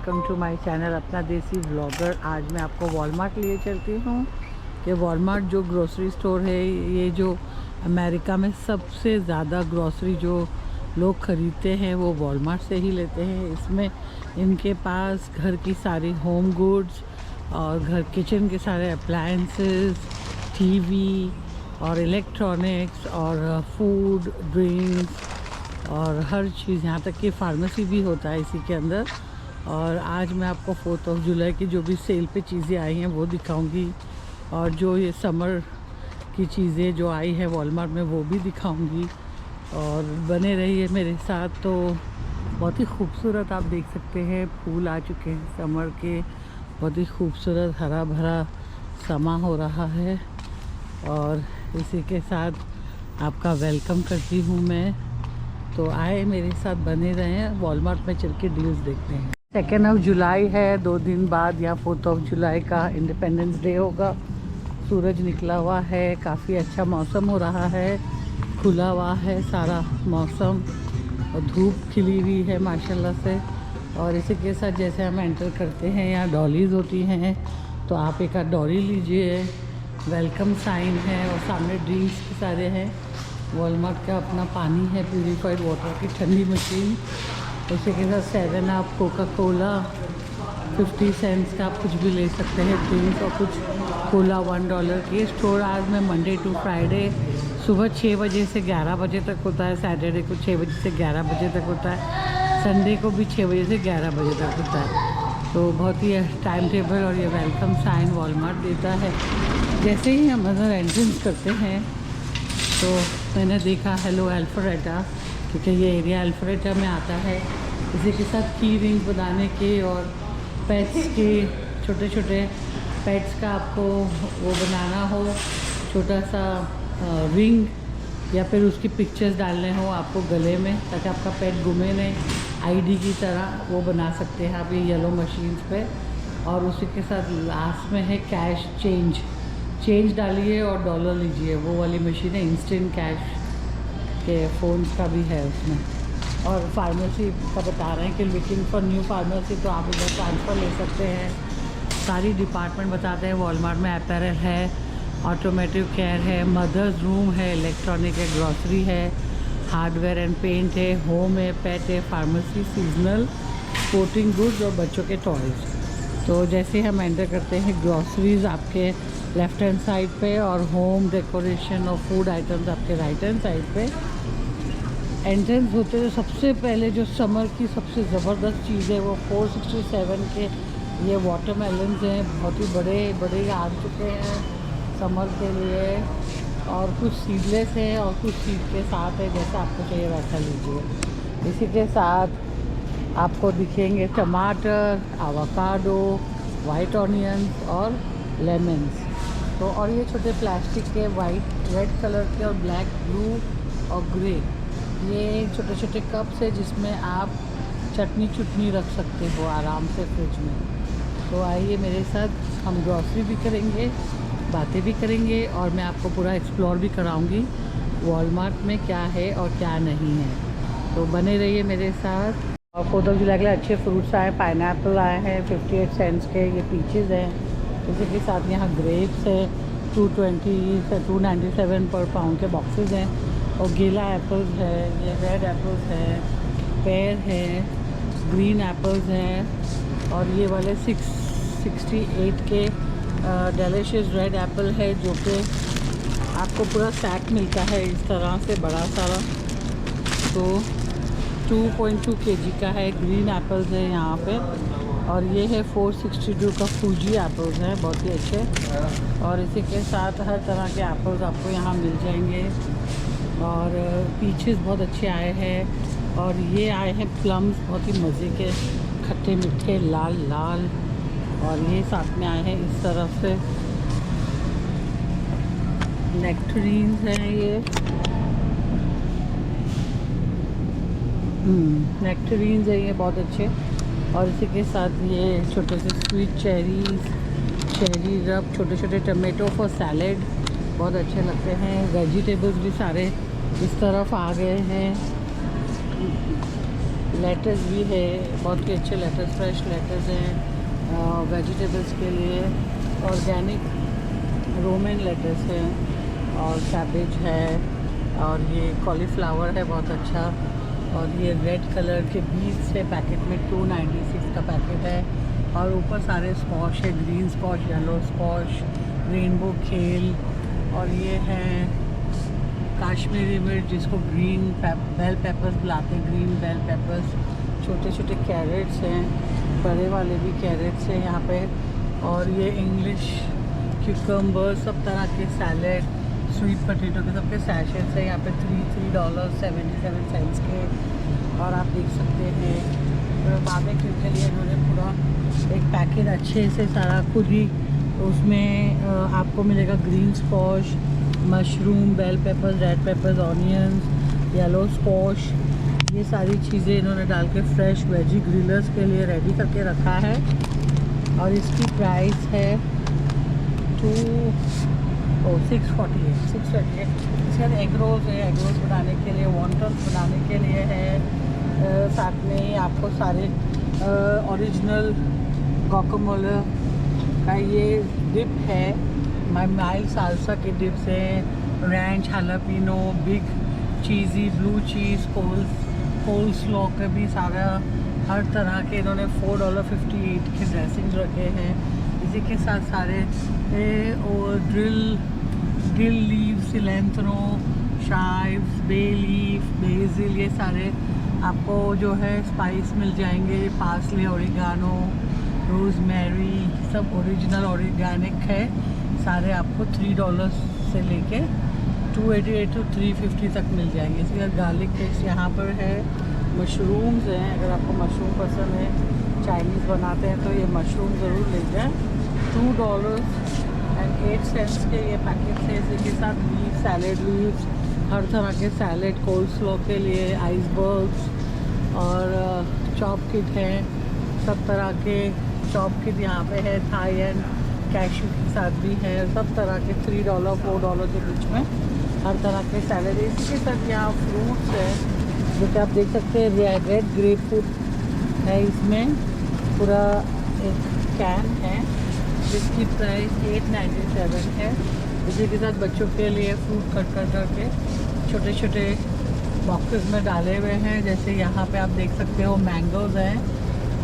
Welcome to my channel अपना देसी vlogger. आज मैं आपको वॉलमार्ट लिए चलती हूँ कि वॉलमार्ट जो ग्रोसरी स्टोर है, ये जो अमेरिका में सबसे ज़्यादा ग्रोसरी जो लोग ख़रीदते हैं वो वॉलमार्ट से ही लेते हैं। इसमें इनके पास घर की सारी होम गुड्स और घर किचन के सारे अप्लायंसेस, टीवी और इलेक्ट्रॉनिक्स और फूड, ड्रिंक्स और हर चीज़, यहाँ तक कि फार्मेसी भी होता है इसी के अंदर। और आज मैं आपको 4 जुलाई की जो भी सेल पे चीज़ें आई हैं वो दिखाऊंगी, और जो ये समर की चीज़ें जो आई है वॉलमार्ट में वो भी दिखाऊंगी। और बने रहिए मेरे साथ। तो बहुत ही खूबसूरत आप देख सकते हैं फूल आ चुके हैं समर के, बहुत ही खूबसूरत हरा भरा समा हो रहा है। और इसी के साथ आपका वेलकम करती हूँ मैं। तो आए मेरे साथ, बने रहें, वॉलमार्ट में चल के डील्स देखते हैं। 2 जुलाई है, 2 दिन बाद या 4 जुलाई का इंडिपेंडेंस डे होगा। सूरज निकला हुआ है, काफ़ी अच्छा मौसम हो रहा है, खुला हुआ है सारा मौसम और धूप खिली हुई है माशाल्लाह से। और इसी के साथ जैसे हम एंटर करते हैं यहाँ डॉलीज़ होती हैं, तो आप एक आध डॉली लीजिए, वेलकम साइन है। और सामने ड्रिंक्स के सारे हैं। वॉलमार्ट का अपना पानी है, प्यूरीफाइड वाटर की ठंडी मशीन। उसी के साथ 7 अप, कोका कोला 50 सेंट्स का आप कुछ भी ले सकते हैं ड्रिंक्स, और कुछ कोला $1 की। स्टोर आज में मंडे टू फ्राइडे सुबह 6 बजे से 11 बजे तक होता है, सैटरडे को 6 बजे से 11 बजे तक होता है, संडे को भी 6 बजे से 11 बजे तक होता है। तो बहुत ही टाइम टेबल और ये वेलकम साइन वॉलमार्ट देता है। जैसे ही हम अंदर एंट्रेंस करते हैं तो मैंने देखा हेलो अल्फ्रेटा, क्योंकि ये एरिया अल्फ्रेटा में आता है। इसी के साथ की रिंग बनाने के और पेट्स के, छोटे छोटे पेट्स का आपको वो बनाना हो, छोटा सा रिंग या फिर उसकी पिक्चर्स डालने हो आपको गले में, ताकि आपका पेट गुमे नहीं, आईडी की तरह वो बना सकते हैं आप ये येलो मशीन्स पे। और उसी के साथ लास्ट में है कैश चेंज डालिए और डॉलर लीजिए, वो वाली मशीन है। इंस्टेंट कैश के फ़ोन्स का भी है उसमें। और फार्मेसी का बता रहे हैं कि लुकिंग फॉर न्यू फार्मेसी, तो आप इधर ट्रांसफ़र ले सकते हैं। सारी डिपार्टमेंट बताते हैं वॉलमार्ट में। अपैरल है, ऑटोमेटिव केयर है, मदर्स रूम है, इलेक्ट्रॉनिक है, ग्रॉसरी है, हार्डवेयर एंड पेंट है, होम है, पेट है, फार्मेसी, सीजनल, स्पोर्टिंग गुड्स और बच्चों के टॉयज़। तो जैसे हम एंटर करते हैं ग्रॉसरीज आपके लेफ़्ट हैंड साइड पे, और होम डेकोरेशन और फूड आइटम्स आपके राइट हैंड साइड पे। एंट्रेंस होते तो सबसे पहले जो समर की सबसे ज़बरदस्त चीज़ है वो 467 के ये वाटरमेलन्स हैं। बहुत ही बड़े बड़े आ चुके हैं समर के लिए, और कुछ सीडलेस हैं और कुछ सीड के साथ है, जैसा आपको चाहिए वैसा लीजिए। इसी के साथ आपको दिखेंगे टमाटर, आवाकाडो, वाइट ऑनियंस और लेमन्स। तो और ये छोटे प्लास्टिक के वाइट रेड कलर के और ब्लैक, ब्लू और ग्रे, ये छोटे छोटे कप्स है जिसमें आप चटनी रख सकते हो आराम से फ्रिज में। तो आइए मेरे साथ, हम ग्रॉसरी भी करेंगे, बातें भी करेंगे, और मैं आपको पूरा एक्सप्लोर भी कराऊंगी वॉलमार्ट में क्या है और क्या नहीं है। तो बने रहिए मेरे साथ। और 4 जुलाई के लिए अच्छे फ्रूट्स आए, पाइनएप्पल आए हैं 58 सेंट्स के, ये पीचेज़ हैं। इसी के साथ यहाँ ग्रेप्स है 220 से 297 पर पाउंड के बॉक्सेस हैं। और गीला एप्पल्स है, ये रेड एप्पल्स है, पेयर है, ग्रीन एप्पल्स हैं, और ये वाले 668 के डेलिशियस रेड एप्पल है, जो कि आपको पूरा पैक मिलता है इस तरह से बड़ा सारा। तो 2.2 kg का है। ग्रीन एप्पल्स है यहाँ पे। और ये है 462 का फूजी एप्पल्स हैं, बहुत ही अच्छे। और इसी के साथ हर तरह के एप्पल्स आपको यहाँ मिल जाएंगे। और पीचेस बहुत अच्छे आए हैं। और ये आए हैं प्लम्स, बहुत ही मज़े के, खट्टे मीठे, लाल लाल। और ये साथ में आए हैं इस तरफ से नेक्टरीन्स हैं, ये नेक्टरीन्स है ये बहुत अच्छे। और इसी के साथ ये छोटे से स्वीट चेरी रब, छोटे छोटे टमाटो फॉर सैलेड, बहुत अच्छे लगते हैं। वेजिटेबल्स भी सारे इस तरफ आ गए हैं। लेटस भी है, बहुत ही अच्छे लेटस, फ्रेश लेटस हैं वेजिटेबल्स के लिए। ऑर्गेनिक रोमन लेटस है और कैबेज है, और ये कॉलीफ्लावर है बहुत अच्छा। और ये रेड कलर के बीज है पैकेट में, 296 का पैकेट है। और ऊपर सारे स्क्वॉश है, green squash, yellow squash, rainbow खेल। और ये है काश्मीरी मिर्च जिसको ग्रीन बेल पेपर्स बुलाते हैं, ग्रीन बेल पेपर्स। छोटे छोटे कैरेट्स हैं, बड़े वाले भी कैरेट्स हैं यहाँ पे। और ये इंग्लिश क्यूकम्बर, सब तरह के सैलेड, स्वीट पोटैटो के सबके सैशेट्स हैं यहाँ पे, $3.77 के। और आप देख सकते हैं बारबेक्यू के लिए इन्होंने पूरा एक पैकेट अच्छे से सारा खुद ही, उसमें आपको मिलेगा green squash, mushroom, bell peppers, red peppers, onions, yellow squash, ये सारी चीज़ें इन्होंने डाल के फ्रेश वेजी ग्रिलर्स के लिए रेडी करके रखा है। और इसकी प्राइस है 648। इसके बाद एग रोल्स है, एग रोल्स बनाने के लिए, वॉन्टन्स बनाने के लिए है। साथ में आपको सारे ओरिजिनल गुआकामोले का ये डिप है, माइल्ड साल्सा के डिप्स हैं, रैंच, हालापिनो, बिग चीज़ी, ब्लू चीज़, कोल स्लो के भी सारा हर तरह के इन्होंने $4.58 के ड्रेसिंग रखे हैं। इसी के साथ सारे और dill leave, cilantro, chives, bay leaf, basil, ये सारे आपको जो है स्पाइस मिल जाएंगे। पार्सले, ओरिगानो, रोज़मेरी, सब ओरिजिनल ऑर्गेनिक है। सारे आपको $3 से लेके $288 to $350 तक मिल जाएंगे। इसके बाद गार्लिक पेस्ट यहाँ पर है, मशरूम्स हैं, अगर आपको मशरूम पसंद है, चाइनीज़ बनाते हैं तो ये मशरूम ज़रूर ले जाएँ। $2.08 के ये पैकेट है। इसी के साथ लीव, सैलेड लीव्स, हर तरह के सैलेड, कोल्ड स्लो के लिए आइसबर्ग्स, और चॉप किट है, सब तरह के चॉप किट यहाँ पे है। थाई एंड कैशू के साथ भी है, सब तरह के $3 $4 के बीच में हर तरह के सैलेड। इसी के साथ यहाँ फ्रूट्स है जो कि आप देख सकते हैं, रेड ग्रेप फ्रूट है, इसमें पूरा एक कैन है जिसकी प्राइस $8.97 है। इसी के साथ बच्चों के लिए फ्रूट कट करके छोटे छोटे बॉक्सेस में डाले हुए हैं। जैसे यहाँ पे आप देख सकते हो मैंगोज़ हैं,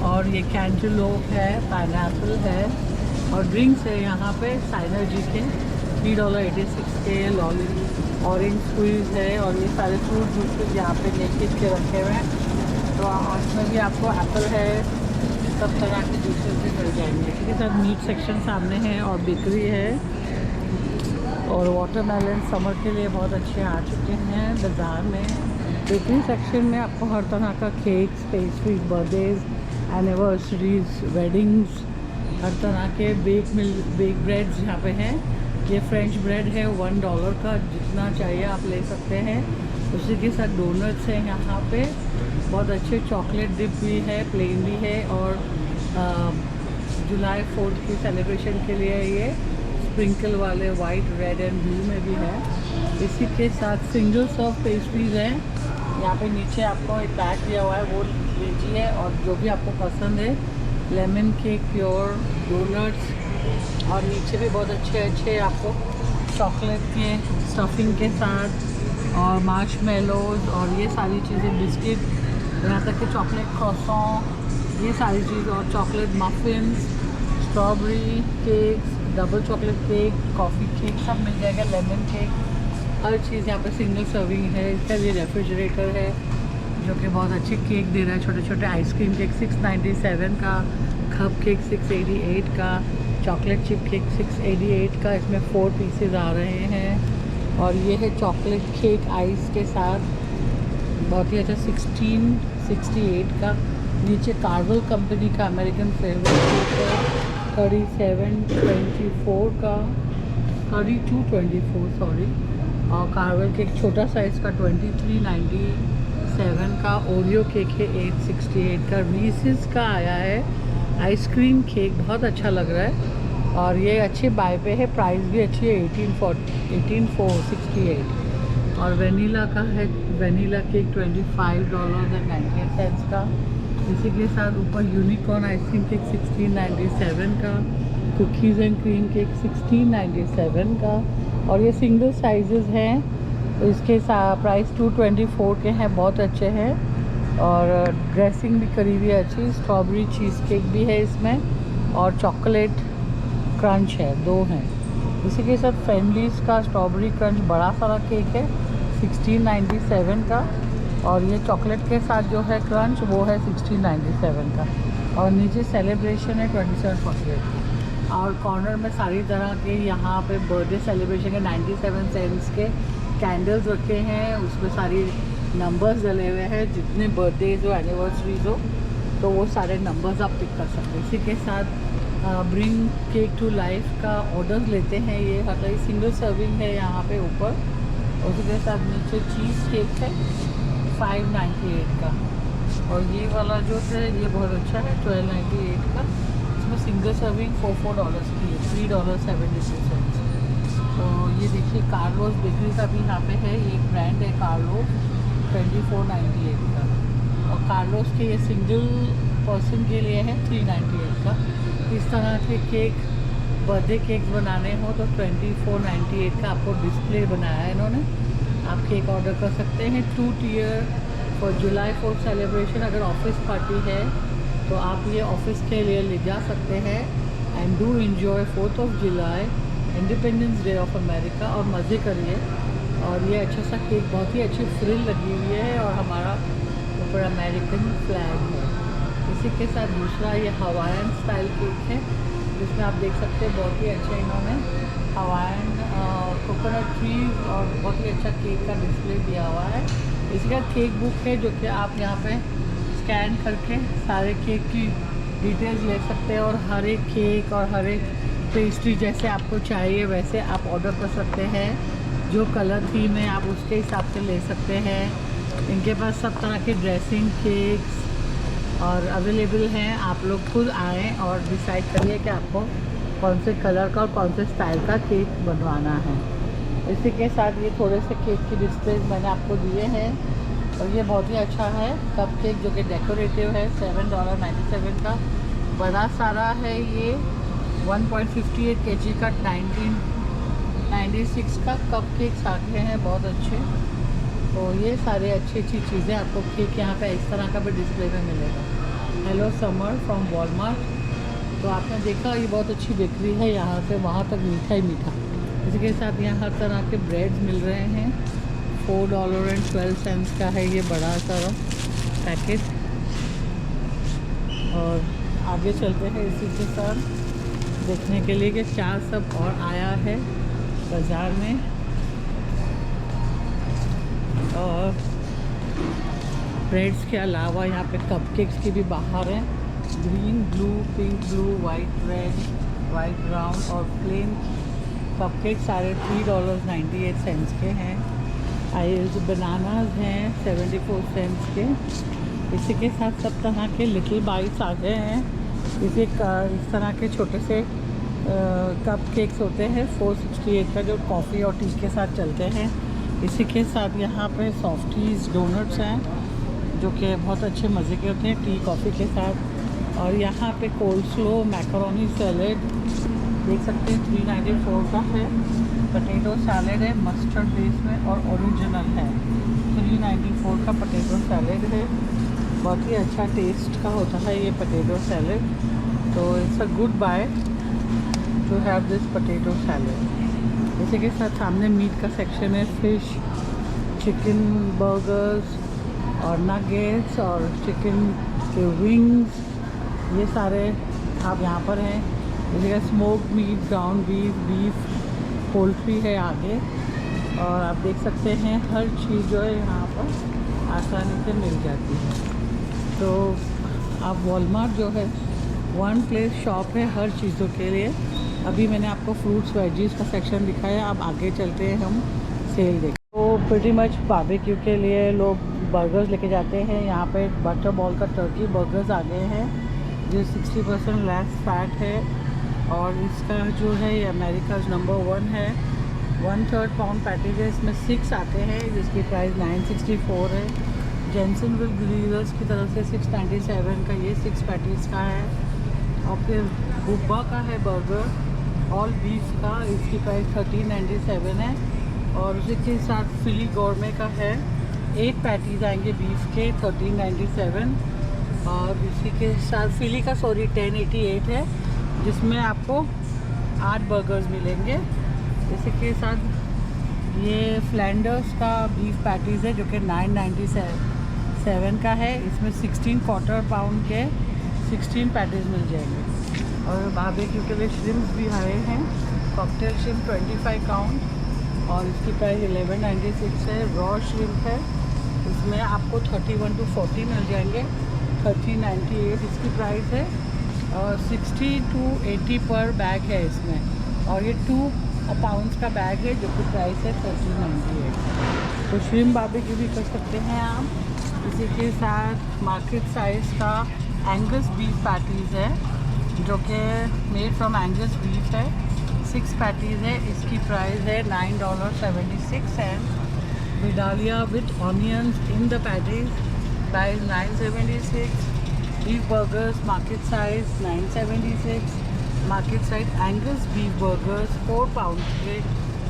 और ये कैंटलोप है, पाइनएप्पल है, और ड्रिंक्स है यहाँ पे साइनर्जी के $3.86 के, लॉली, ऑरेंज स्क्वीज़ है, और ये सारे फ्रूट जूसेस यहाँ पे नेकेड के रखे हुए हैं। तो उसमें भी आपको एप्पल है, सब तरह के जूसेस भी मिल जाएंगे। इसके साथ मीट सेक्शन सामने है, और बेकरी है, और वाटरमेलन समर के लिए बहुत अच्छे आ चुके हैं बाज़ार में। बेकरी सेक्शन में आपको हर तरह का cakes, pastries, birthdays, anniversaries, weddings, हर तरह के बेक ब्रेड्स यहाँ पे हैं। ये फ्रेंच ब्रेड है $1 का, जितना चाहिए आप ले सकते हैं। उसी के साथ डोनट्स हैं यहाँ पे, बहुत अच्छे चॉकलेट डिप भी है, प्लेन भी है, और जुलाई 4th की सेलिब्रेशन के लिए ये स्प्रिंकल वाले वाइट, रेड एंड ब्लू में भी है। इसी के साथ सिंगल सर्व पेस्ट्रीज हैं यहाँ पे। नीचे आपको एक पैक दिया हुआ है, वो लीजिए, और जो भी आपको पसंद है, लेमन केक, प्योर डोनट्स, और नीचे भी बहुत अच्छे आपको चॉकलेट के स्टफिंग के साथ, और मार्शमेलोज, और ये सारी चीज़ें, बिस्किट, यहाँ तक कि चॉकलेट क्रॉसॉन, ये सारी चीज़, और chocolate muffins, strawberry cakes, double chocolate cake, coffee cake, सब मिल जाएगा, लेमन केक, हर चीज़ यहाँ पे सिंगल सर्विंग है। इसका ये रेफ्रिजरेटर है जो कि बहुत अच्छे केक दे रहा है, छोटे छोटे आइसक्रीम केक $6.97 का, कप केक $6.88 का, चॉकलेट चिप केक $6.88 का। इसमें 4 पीसेज आ रहे हैं, और ये है चॉकलेट केक आइस के साथ, बहुत ही अच्छा, $16.68 का। नीचे कार्वल कंपनी का अमेरिकन फेवरेट केक है, $37.24 का, $32.24 सॉरी, और कार्वल केक छोटा साइज़ का $23.97 का। ओरियो केक है $8.68 का। रीसेस का आया है आइसक्रीम केक, बहुत अच्छा लग रहा है, और ये अच्छे बाय पे है, प्राइस भी अच्छी है, $18.68। और वेनीला का है, वेनीला केक $25.98 का। इसी के साथ ऊपर यूनिकॉर्न आइसक्रीम केक 1697 का, कुकीज़ एंड क्रीम केक 1697 का। और ये सिंगल साइजेस हैं, तो इसके प्राइस 224 के हैं, बहुत अच्छे हैं। और ड्रेसिंग भी करी हुई है अच्छी, स्ट्रॉबेरी चीज़ केक भी है इसमें, और चॉकलेट क्रंच है, 2 हैं। इसी के साथ फैमिलीज़ का स्ट्रॉबेरी क्रंच बड़ा सारा केक है 1697 का। और ये चॉकलेट के साथ जो है क्रंच वो है 1697 का। और नीचे सेलिब्रेशन है 2748 की। और कॉर्नर में सारी तरह के यहाँ पे बर्थडे सेलिब्रेशन के 97 सेंट्स के कैंडल्स रखे हैं, उसमें सारी नंबर्स डले हुए हैं, जितने बर्थडेज हो एनिवर्सरीज हो तो वो सारे नंबर्स आप पिक कर सकते हैं। इसी के साथ ब्रिंग केक टू लाइफ का ऑर्डर्स लेते हैं, ये हर सिंगल सर्विंग है यहाँ पे ऊपर। उसी के साथ नीचे चीज़ केक है 598 का। और ये वाला जो है ये बहुत अच्छा है 1298 का। इसमें सिंगल सर्विंग $4 की है, $3.72। तो ये देखिए कार्लोस बेकरी का भी यहाँ पे है, एक ब्रांड है कार्लोस 2498 का। और कार्लोस के ये सिंगल पर्सन के लिए है 398 का। इस तरह के केक बर्थडे केक बनाने हो तो 2498 का आपको डिस्प्ले बनाया है इन्होंने। आप केक ऑर्डर कर सकते हैं 2 tier for July 4th celebration. अगर ऑफिस पार्टी है तो आप ये ऑफिस के लिए ले जा सकते हैं। And do enjoy 4th of July, independence day of America, और मज़े करिए। और ये अच्छा सा केक, बहुत ही अच्छी फ्रिल लगी हुई है और हमारा ऊपर अमेरिकन फ्लैग है। इसी के साथ दूसरा ये हवाईन स्टाइल केक है, जिसमें आप देख सकते हैं बहुत ही अच्छा इन्होंने हवाईन कोकोनट ट्री और बहुत ही अच्छा केक का डिस्प्ले दिया हुआ है। इसी का केक बुक है जो कि आप यहाँ पे स्कैन करके सारे केक की डिटेल्स ले सकते हैं। और हर एक केक और हर एक पेस्ट्री जैसे आपको चाहिए वैसे आप ऑर्डर कर सकते हैं। जो कलर थीम है आप उसके हिसाब से ले सकते हैं। इनके पास सब तरह के ड्रेसिंग केक्स और अवेलेबल हैं। आप लोग खुद आएँ और डिसाइड करिए कि आपको कौन से कलर का और कौन से स्टाइल का केक बनवाना है। इसी के साथ ये थोड़े से केक की डिस्प्ले मैंने आपको दिए हैं। और ये बहुत ही अच्छा है कप केक जो कि डेकोरेटिव है, $7.97 का। बड़ा सारा है ये 1.58 kg का 1996 का कप केक्स आते हैं, बहुत अच्छे। तो ये सारे अच्छी चीज़ें आपको केक यहाँ पे इस तरह का भी डिस्प्ले में मिलेगा। Hello summer from Walmart. तो आपने देखा ये बहुत अच्छी बेकरी है, यहाँ से वहाँ तक मीठा ही मीठा। इसके साथ यहाँ हर तरह के ब्रेड्स मिल रहे हैं। $4.12 का है ये बड़ा सारा पैकेट। और आगे चलते हैं इसी के साथ देखने के लिए कि क्या सब और आया है बाज़ार में। और ब्रेड्स के अलावा यहाँ पे कपकेक्स की भी बाहर हैं, green blue pink blue white red white brown और प्लेन कपकेक सारे $3.98 के हैं। जो बनानाज हैं 74 सेंट्स के। इसी के साथ सब तरह के लिटिल बाइट्स आ गए हैं। इस तरह के छोटे से कप केक्स होते हैं 468 का, जो कॉफ़ी और टी के साथ चलते हैं। इसी के साथ यहाँ पे सॉफ्टीज़ डोनट्स हैं जो कि बहुत अच्छे मज़े के होते हैं टी कॉफ़ी के साथ। और यहाँ पे कोल्स्लो मैकरोनी सैलेड देख सकते हैं 394 का है। पटेटो सैलेड है मस्टर्ड बेस में और ओरिजिनल है। 394 का पटेटो सैलेड है, बहुत ही अच्छा टेस्ट का होता है ये पटेटो सैलेड। तो it's a good buy to have this potato salad. इसी के साथ सामने मीट का सेक्शन है, फिश, चिकन बर्गर्स और नगेट्स और चिकन के विंग्स, ये सारे आप यहाँ पर हैं। इसी का smoke meat, ground beef, poultry है आगे। और आप देख सकते हैं हर चीज़ जो है यहाँ पर आसानी से मिल जाती है। तो आप वॉलमार्ट जो है वन प्लेस शॉप है हर चीज़ों के लिए। अभी मैंने आपको फ्रूट्स वेजीज़ का सेक्शन दिखाया, अब आगे चलते हैं हम सेल देखें। तो प्रीटी मच बारबेक्यू के लिए लोग बर्गर्स लेके जाते हैं। यहाँ पे बटर बॉल का टर्की बर्गर्स आ गए हैं जो 60% लेस फैट है। और इसका जो है ये अमेरिका नंबर 1 है। 1/3 पाउंड पैटीज है, इसमें 6 आते हैं जिसकी प्राइस 964 है। जेंसनविल ग्रिल्स की तरफ से 697 का ये 6 पैटीज़ का है। और फिर बुब्बा का है बर्गर ऑल बीफ का, इसकी प्राइस 1397 है। और उसी के साथ फिली गौरमे का है, 8 पैटीज़ आएंगे बीफ के 1397। और इसी के साथ फिली का 1088 है जिसमें आपको 8 बर्गर्स मिलेंगे। इसी के साथ ये फ्लैंडर्स का बीफ पैटीज़ है जो कि 997 का है। इसमें 16/4 पाउंड के 16 पैटीज़ मिल जाएंगे। और बारबेक्यू के लिए श्रिम्प्स भी आए हैं, कॉकटेल श्रिम्प 25 काउंट और इसकी प्राइस 1196 है। रॉ श्रिम्प है, इसमें आपको 31 to 40 मिल जाएंगे, 1398 इसकी प्राइस है। और 60 to 80 पर बैग है इसमें। और ये 2 पाउंड्स का बैग है जो कि प्राइस है 1398। तो श्रिम्प बारबेक्यू भी कर सकते हैं आप। इसी के साथ मार्केट साइज़ का एंगस बीफ पैटीज़ है जो कि मेड फ्रॉम एंगस बीफ है, 6 पैटीज़ है। इसकी प्राइस है $9.76। Vidalia with onions in the patties price 976। Beef burgers market size 976। Market size Angus beef burgers 4 pound के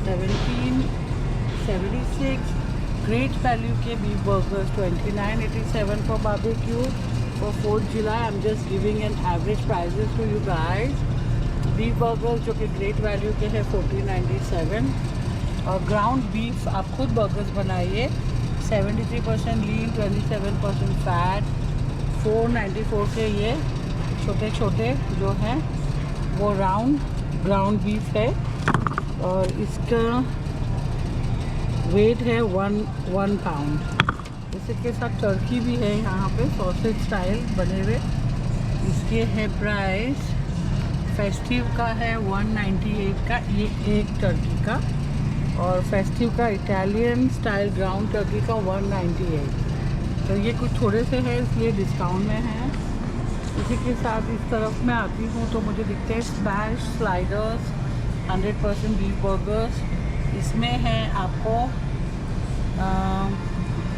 1776। ग्रेट वैल्यू के beef burgers 2987 for barbecue. For 4th July, I'm just giving an average prices to you guys. Beef burgers जो कि great Value के हैं 1497। और ground beef आप खुद burgers बनाइए, 73% लीन 27% फैट, 494 के ये छोटे छोटे जो हैं वो ग्राउंड बीफ है। और इसका वेट है 1 पाउंड। इसी के साथ टर्की भी है यहाँ पे सॉसेज स्टाइल बने हुए, इसके है प्राइस फेस्टिव का है 198 का ये एक टर्की का। और फेस्टिव का इटालियन स्टाइल ग्राउंड टर्की का 198। तो ये कुछ थोड़े से है इसलिए डिस्काउंट में है। इसी के साथ इस तरफ मैं आती हूँ तो मुझे दिखते हैं स्मैश स्लाइडर्स 100% बीफ बर्गर्स। इसमें है आपको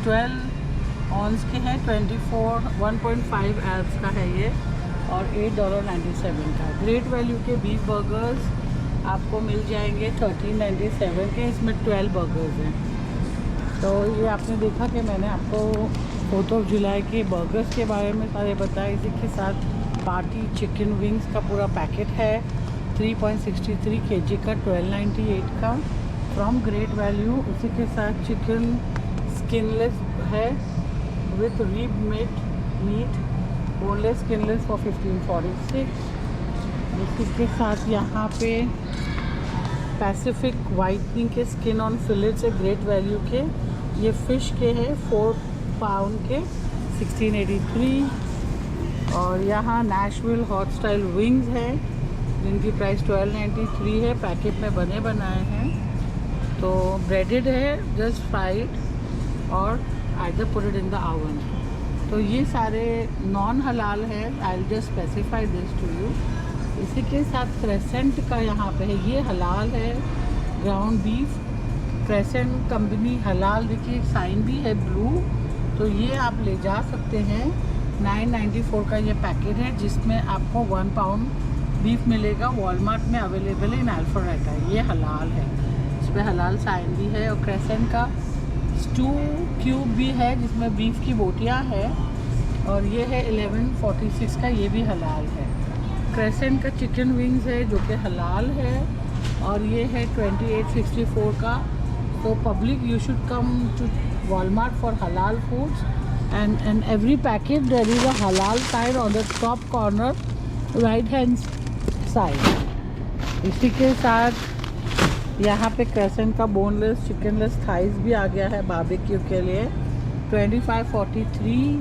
12 ऑन्स के हैं, 1.5 एल्स का है ये और $8.97 का। ग्रेट वैल्यू के बीफ बर्गर्स आपको मिल जाएंगे 1397 के, इसमें 12 बर्गर्स हैं। तो ये आपने देखा कि मैंने आपको 4th जुलाई के बर्गर्स के बारे में सारे बताए। इसी के साथ पार्टी चिकन विंग्स का पूरा पैकेट है 3.63 kg का 1298 का फ्रॉम ग्रेट वैल्यू। उसी के साथ चिकन स्किनलेस है with rib meat boneless skinless for 1546। इसी के साथ यहाँ पे पैसिफिक वाइटनिंग के स्किन ऑन फिलेट्स है ग्रेट वैल्यू के, ये फ़िश के हैं 4 पाउंड के 1683। और यहाँ नेशविल हॉट स्टाइल विंग्स है जिनकी प्राइस 1293 है, पैकेट में बने बनाए हैं। तो ब्रेडेड है, जस्ट फ्राइड और either put it in the oven. तो ये सारे नॉन हलाल है, I will just specify this to you. इसी के साथ क्रेसेंट का यहाँ पे है, ये हलाल है ग्राउंड बीफ क्रेसेंट कंपनी हलाल, देखिए साइन भी है ब्लू, तो ये आप ले जा सकते हैं। 994 का ये पैकेट है जिसमें आपको 1 पाउंड बीफ मिलेगा, वॉलमार्ट में अवेलेबल है इन अल्फारेटा, ये हलाल है, इस पर हलाल साइन भी है। और क्रेसेंट का स्टू क्यूब भी है जिसमें बीफ की बोटियाँ हैं और ये है 1146 का, ये भी हलाल है। क्रेसेंट का चिकन विंग्स है जो कि हलाल है और ये है 2864 का। तो public you should come to Walmart for halal foods and every packet there is a halal sign on the top corner right hand side। इसी के साथ यहाँ पे क्रेसेंट का बोनलेस चिकनलेस थाइस भी आ गया है बारबेक्यू के लिए, 2543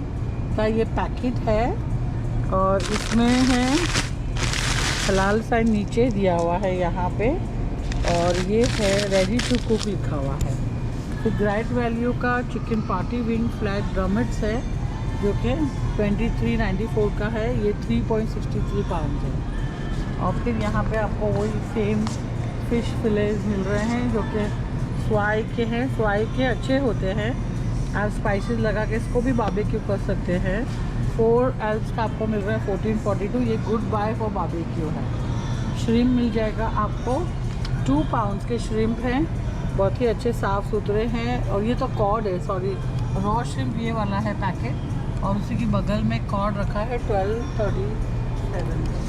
का ये पैकेट है और इसमें है हलाल साइन नीचे दिया हुआ है यहाँ पे और ये है रेडी टू कुक लिखा हुआ है। तो ग्रेट वैल्यू का चिकन पार्टी विंग फ्लैट ड्रमेट्स है जो कि 2394 का है, ये 3.63 पाउंड है। और फिर यहाँ पे आपको वही सेम फ़िश फिलेज मिल रहे हैं जो कि स्वाई के हैं। स्वाई के अच्छे होते हैं, आप स्पाइसेस लगा के इसको भी बारबेक्यू कर सकते हैं। 4 ounce का आपको मिल रहा है 1442। ये गुड बाय फॉर बारबेक्यू है। श्रिम्प मिल जाएगा आपको, 2 pounds के श्रिम्प हैं, बहुत ही अच्छे साफ़ सुथरे हैं। और ये तो कॉड है, सॉरी, रॉ श्रिम्प ये वाला है पैकेट, और उसी के बगल में कॉड रखा है 1237।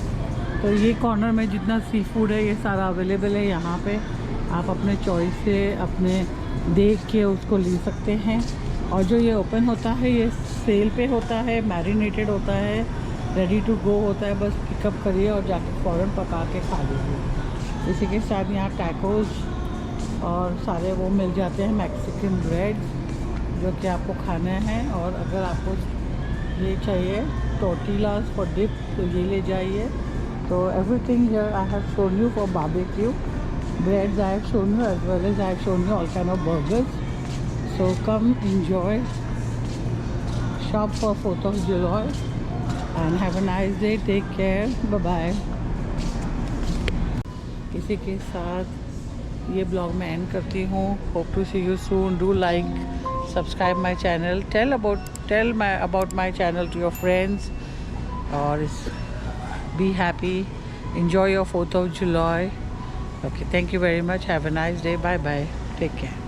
तो ये कॉर्नर में जितना सी फूड है ये सारा अवेलेबल है यहाँ पे। आप अपने चॉइस से अपने देख के उसको ले सकते हैं। और जो ये ओपन होता है ये सेल पे होता है, मैरिनेटेड होता है, रेडी टू गो होता है। बस पिकअप करिए और जाके फ़ौरन पका के खा लीजिए। इसी के साथ यहाँ टैकोस और सारे वो मिल जाते हैं, मैक्सिकन ब्रेड जो कि आपको खाना है। और अगर आपको ये चाहिए टोर्टिलास फॉर डिप तो ये ले जाइए। So everything here I have shown you for barbecue. Breads I have shown you, as well as I have shown you all kind of burgers. So come enjoy, shop for 4th of July and have a nice day. Take care. Bye bye. इसी के साथ ये blog मैं and करती हूँ. Hope to see you soon. Do like, subscribe my channel. Tell about my channel to your friends. और be happy, enjoy your 4th of July. Okay, thank you very much. Have a nice day. Bye bye. Take care.